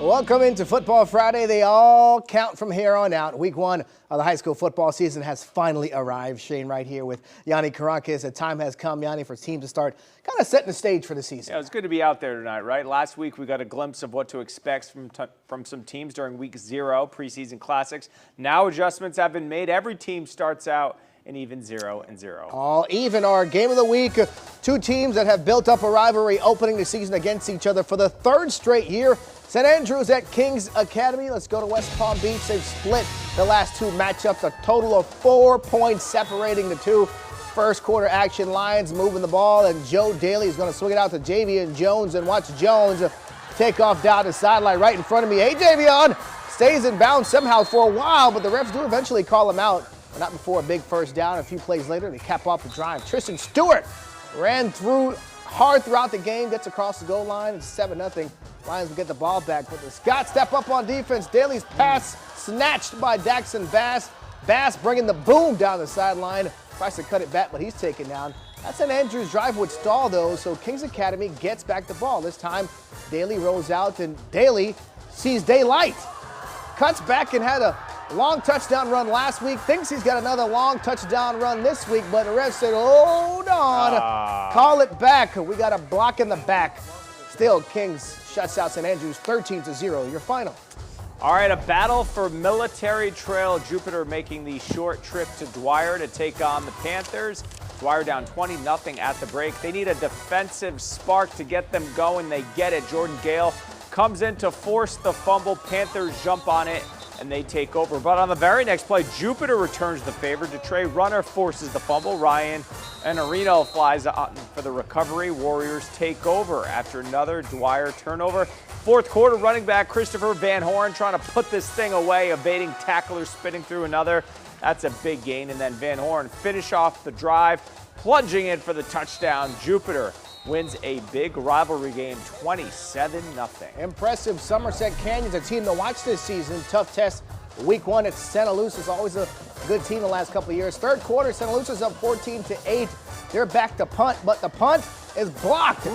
Welcome into Football Friday. They all count from here on out. Week one of the high school football season has finally arrived. Shane right here with Yanni Karankas. The time has come, Yanni, for teams to start kind of setting the stage for the season. Yeah, it's good to be out there tonight, right? Last week we got a glimpse of what to expect from some teams during week 0, preseason classics. Now adjustments have been made. Every team starts out in even 0-0. All even. Our game of the week, two teams that have built up a rivalry opening the season against each other for the third straight year. St. Andrews at Kings Academy. Let's go to West Palm Beach. They've split the last two matchups, a total of 4 points separating the two. First quarter action, Lions moving the ball, and Joe Daly is going to swing it out to Javion Jones, and watch Jones take off down the sideline right in front of me. Hey, Javion stays in bounds somehow for a while, but the refs do eventually call him out. But not before a big first down. A few plays later, they cap off the drive. Tristan Stewart ran hard throughout the game, gets across the goal line. It's 7-0. Lions will get the ball back, but the Scots step up on defense. Daly's pass snatched by Daxon Bass. Bass bringing the boom down the sideline. Tries to cut it back, but he's taken down. That St. Andrews drive would stall, though, so Kings Academy gets back the ball. This time, Daly rolls out, and Daly sees daylight. Cuts back and had a long touchdown run last week. Thinks he's got another long touchdown run this week, but the ref said, hold on, call it back. We got a block in the back. Still, Kings shuts out St. Andrews 13-0. Your final. All right, a battle for Military Trail. Jupiter making the short trip to Dwyer to take on the Panthers. Dwyer down 20-0 at the break. They need a defensive spark to get them going. They get it. Jordan Gale comes in to force the fumble. Panthers jump on it, and they take over. But on the very next play, Jupiter returns the favor. DeTrey Runner forces the fumble. Ryan Enarino flies out for the recovery. Warriors take over after another Dwyer turnover. Fourth quarter, running back Christopher Van Horn trying to put this thing away, evading tacklers, spinning through another. That's a big gain. And then Van Horn finish off the drive, plunging in for the touchdown. Jupiter wins a big rivalry game, 27-0. Impressive. Somerset Canyon's a team to watch this season. Tough test week one at Santa Lucia's. Always a good team the last couple of years. Third quarter, Santa Lucia's up 14-8. They're back to punt, but the punt is blocked.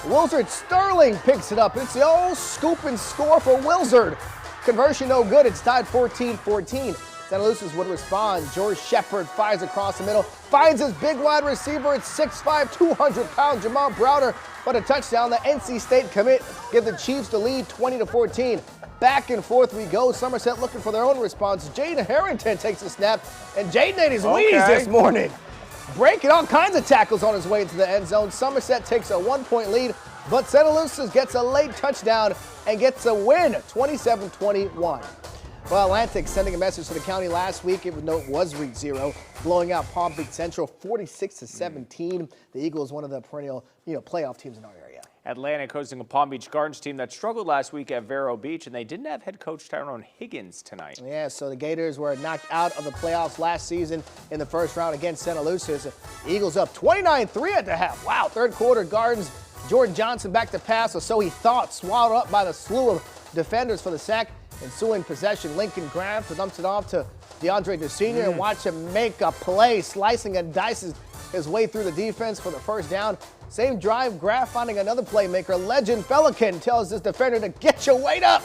Wilzard Sterling picks it up. It's the old scoop and score for Wilzard. Conversion no good. It's tied 14-14. Santa Lucia's would respond. George Shepard fires across the middle, finds his big wide receiver. It's 6'5", 200-pound Jamal Browder, but a touchdown. The NC State commit give the Chiefs the lead, 20-14. Back and forth we go. Somerset looking for their own response. Jaden Harrington takes a snap, and Jaden ate his wheeze this morning, breaking all kinds of tackles on his way into the end zone. Somerset takes a 1-point lead, but Santa Lucia's gets a late touchdown and gets a win, 27-21. Well, Atlantic sending a message to the county last week, even though it was week 0, blowing out Palm Beach Central 46-17. The Eagles, one of the perennial, playoff teams in our area. Atlantic hosting a Palm Beach Gardens team that struggled last week at Vero Beach, and they didn't have head coach Tyrone Higgins tonight. Yeah, so the Gators were knocked out of the playoffs last season in the first round against Santa Lucia. The Eagles up 29-3 at the half. Wow, third quarter, Gardens, Jordan Johnson back to pass, or so he thought, swallowed up by the slew of defenders for the sack. Ensuing possession, Lincoln Graf dumps it off to DeAndre DeSenior and watch him make a play, slicing and dices his way through the defense for the first down. Same drive, Graf finding another playmaker. Legend Pelican tells his defender to get your weight up.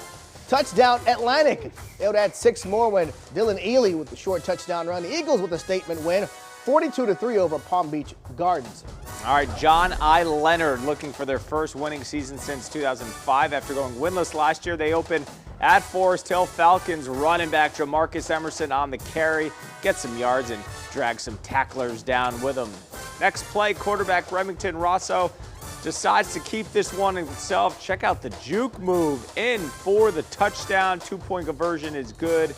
Touchdown Atlantic. They would add 6 more when Dylan Ely with the short touchdown run. The Eagles with a statement win, 42-3 over Palm Beach Gardens. All right, John I. Leonard looking for their first winning season since 2005. After going winless last year, they open at Forest Hill. Falcons running back Jamarcus Emerson on the carry, gets some yards and drags some tacklers down with him. Next play, quarterback Remington Rosso decides to keep this one himself. Check out the juke move in for the touchdown. 2-point conversion is good,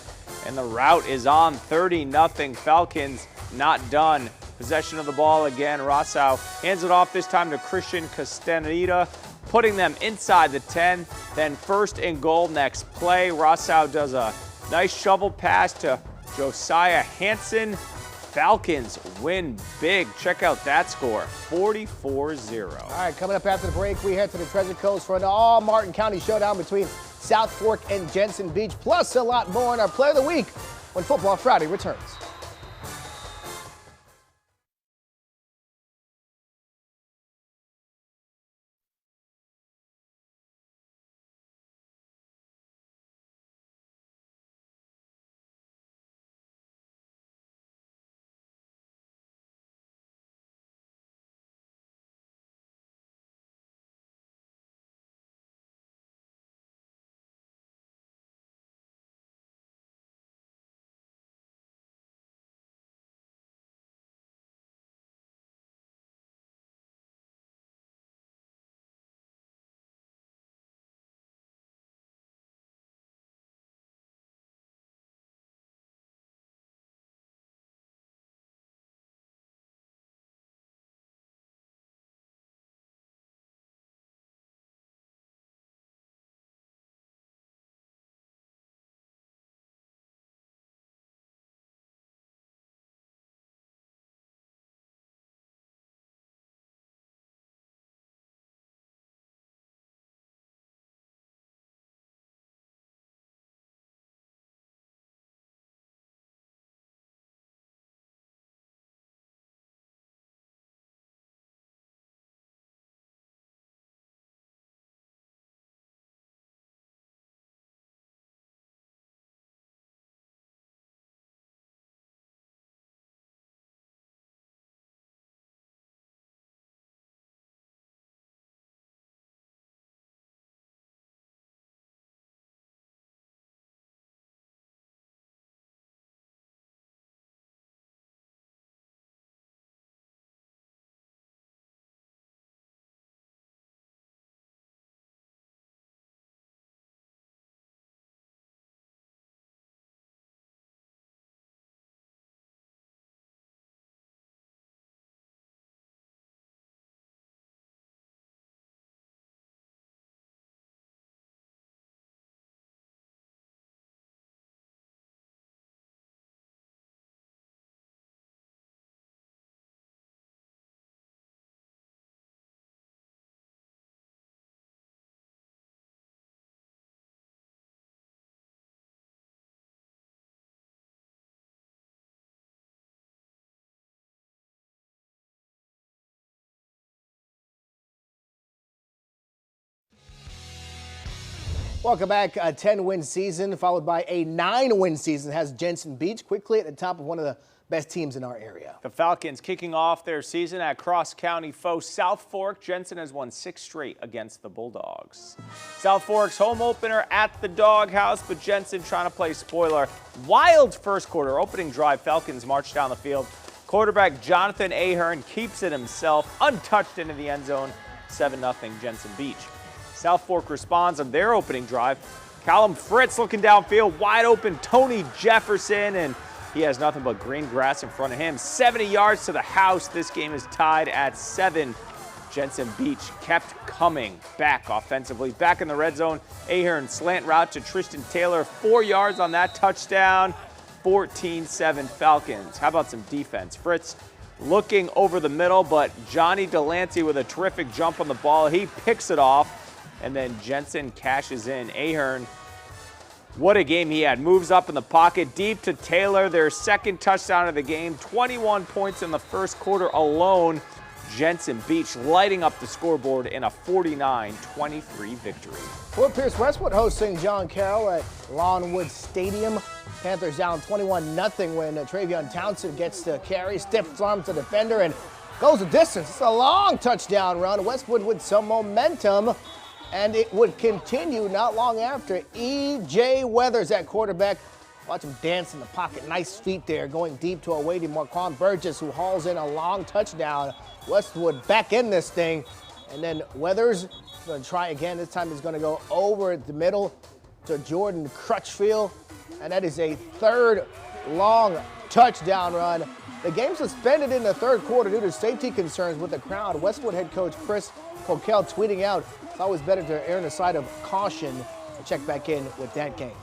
and the route is on. 30-0. Falcons not done. Possession of the ball again. Rosso hands it off this time to Christian Castaneda, putting them inside the 10. Then first and goal next play. Rosso does a nice shovel pass to Josiah Hansen. Falcons win big. Check out that score, 44-0. All right, coming up after the break, we head to the Treasure Coast for an all-Martin County showdown between South Fork and Jensen Beach, plus a lot more in our Play of the Week when Football Friday returns. Welcome back. A 10-win season followed by a 9-win season has Jensen Beach quickly at the top of one of the best teams in our area. The Falcons kicking off their season at cross-county foe South Fork. Jensen has won 6 straight against the Bulldogs. South Fork's home opener at the Doghouse, but Jensen trying to play spoiler. Wild first quarter opening drive. Falcons march down the field. Quarterback Jonathan Ahern keeps it himself, untouched into the end zone. 7-0 Jensen Beach. South Fork responds on their opening drive. Callum Fritz looking downfield, wide open Tony Jefferson, and he has nothing but green grass in front of him. 70 yards to the house. This game is tied at 7. Jensen Beach kept coming back offensively. Back in the red zone, Ahern slant route to Tristan Taylor. 4 yards on that touchdown. 14-7 Falcons. How about some defense? Fritz looking over the middle, but Johnny Delancey with a terrific jump on the ball. He picks it off. And then Jensen cashes in. Ahern, what a game he had. Moves up in the pocket, deep to Taylor, their second touchdown of the game. 21 points in the first quarter alone. Jensen Beach lighting up the scoreboard in a 49-23 victory. Fort Pierce Westwood hosting John Carroll at Lawnwood Stadium. Panthers down 21-0 when Travion Townsend gets the carry, stiff arms the defender, and goes the distance. It's a long touchdown run. Westwood with some momentum. And it would continue not long after. E.J. Weathers at quarterback. Watch him dance in the pocket. Nice feet there, going deep to a waiting Marquand Burgess, who hauls in a long touchdown. Westwood back in this thing. And then Weathers going to try again. This time he's going to go over the middle to Jordan Crutchfield. And that is a third long touchdown run. The game suspended in the third quarter due to safety concerns with the crowd. Westwood head coach Chris Coquel tweeting out, it's always better to err on the side of caution. We'll check back in with that game.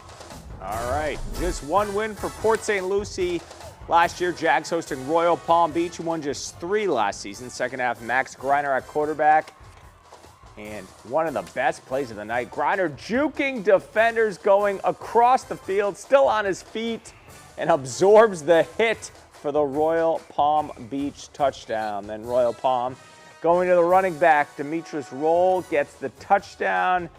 All right, just one win for Port St. Lucie. Last year, Jags hosting Royal Palm Beach, who won just 3 last season. Second half, Max Greiner at quarterback. And one of the best plays of the night. Greiner juking defenders going across the field, still on his feet, and absorbs the hit for the Royal Palm Beach touchdown. Then Royal Palm going to the running back, Demetrius Roll gets the touchdown,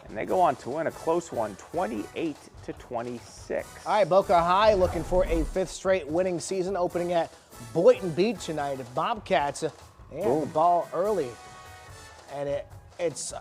and they go on to win a close one, 28-26. All right, Boca High looking for a 5th straight winning season, opening at Boynton Beach tonight. Bobcats and the ball early, and it's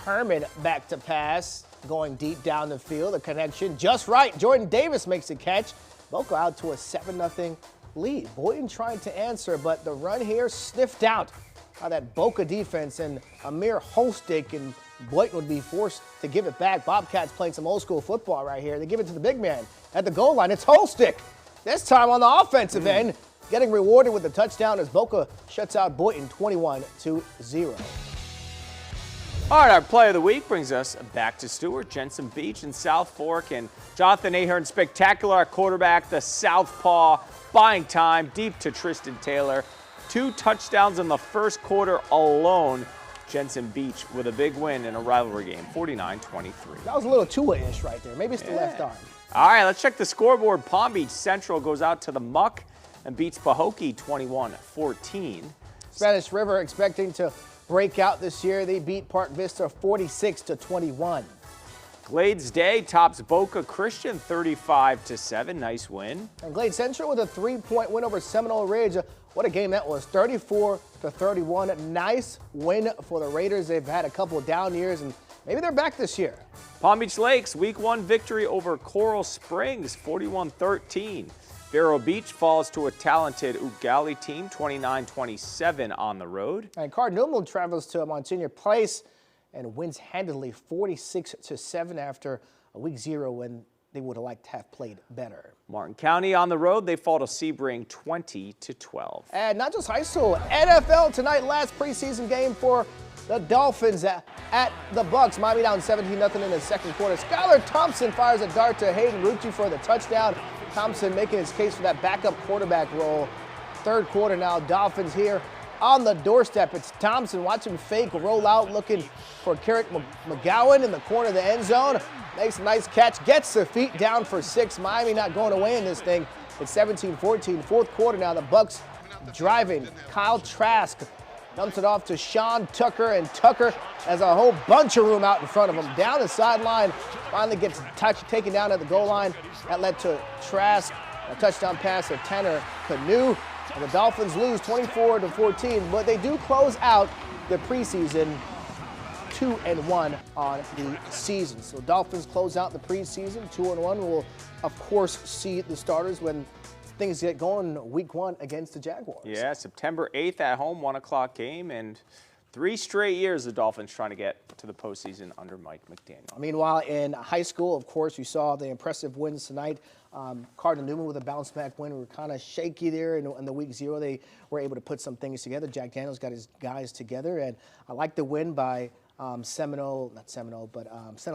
Herman back to pass, going deep down the field. The connection just right. Jordan Davis makes the catch. Boca out to a 7-0 lead. Boynton trying to answer, but the run here sniffed out by that Boca defense, and Amir Holstick, and Boynton would be forced to give it back. Bobcats playing some old school football right here. They give it to the big man at the goal line. It's Holstick. This time on the offensive end, getting rewarded with the touchdown as Boca shuts out Boynton 21-0. All right, our play of the week brings us back to Stewart, Jensen Beach, and South Fork, and Jonathan Ahern spectacular at quarterback, the southpaw, buying time deep to Tristan Taylor. 2 touchdowns in the first quarter alone. Jensen Beach with a big win in a rivalry game, 49-23. That was a little Tua-ish right there. Maybe it's the left arm. All right, let's check the scoreboard. Palm Beach Central goes out to the Muck and beats Pahokee 21-14. Spanish River expecting to break out this year. They beat Park Vista 46-21. Glades Day tops Boca Christian 35-7. Nice win. And Glade Central with a 3-point win over Seminole Ridge. What a game that was, 34-31. Nice win for the Raiders. They've had a couple of down years, and maybe they're back this year. Palm Beach Lakes, week 1 victory over Coral Springs, 41-13. Vero Beach falls to a talented Ugali team, 29-27 on the road. And Cardinal travels to Monsignor Place and wins handily 46-7 after a week 0 when they would have liked to have played better. Martin County on the road, they fall to Sebring 20-12. And not just high school, NFL tonight, last preseason game for the Dolphins at the Bucks. Miami down 17-0 in the second quarter. Skylar Thompson fires a dart to Hayden Rucci for the touchdown. Thompson making his case for that backup quarterback role. Third quarter now, Dolphins here on the doorstep. It's Thompson, watch him fake, roll out, looking for Carrick McGowan in the corner of the end zone. Makes a nice catch, gets the feet down for 6. Miami not going away in this thing. It's 17-14, fourth quarter now. The Bucks driving. Kyle Trask Dumps it off to Sean Tucker, and Tucker has a whole bunch of room out in front of him. Down the sideline, finally gets taken down at the goal line. That led to Trask, a touchdown pass to Tanner Canoe. And the Dolphins lose 24-14, but they do close out the preseason 2-1 on the season. So Dolphins close out the preseason 2-1. We'll, of course, see the starters when things get going week 1 against the Jaguars. Yeah, September 8th at home, 1 o'clock game, and 3 straight years the Dolphins trying to get to the postseason under Mike McDaniel. Meanwhile, in high school, of course, you saw the impressive wins tonight. Cardinal Newman with a bounce-back win. We were kind of shaky there in the week 0. They were able to put some things together. Jack Daniels got his guys together, and I like the win by Santa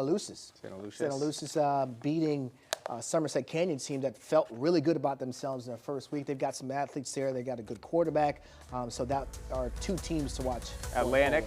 Lucis. Santa Lucis beating Somerset Canyon team that felt really good about themselves in their first week. They've got some athletes there. They got a good quarterback. So that are 2 teams to watch. Atlantic,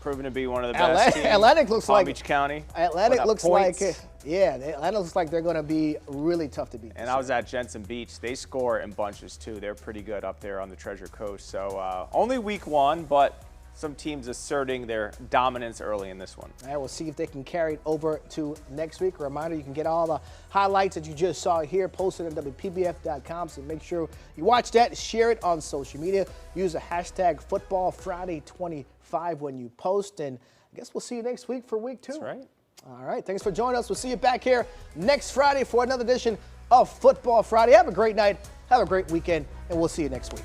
proven to be one of the best teams. Atlantic looks Palm like Beach County. Atlantic looks points. like Atlantic looks like they're going to be really tough to beat. And I was at Jensen Beach. They score in bunches too. They're pretty good up there on the Treasure Coast. So only week 1, but some teams asserting their dominance early in this one. All right, we'll see if they can carry it over to next week. A reminder, you can get all the highlights that you just saw here posted on WPBF.com, so make sure you watch that, share it on social media. Use the hashtag FootballFriday25 when you post, and I guess we'll see you next week for week 2. That's right. All right, thanks for joining us. We'll see you back here next Friday for another edition of Football Friday. Have a great night, have a great weekend, and we'll see you next week.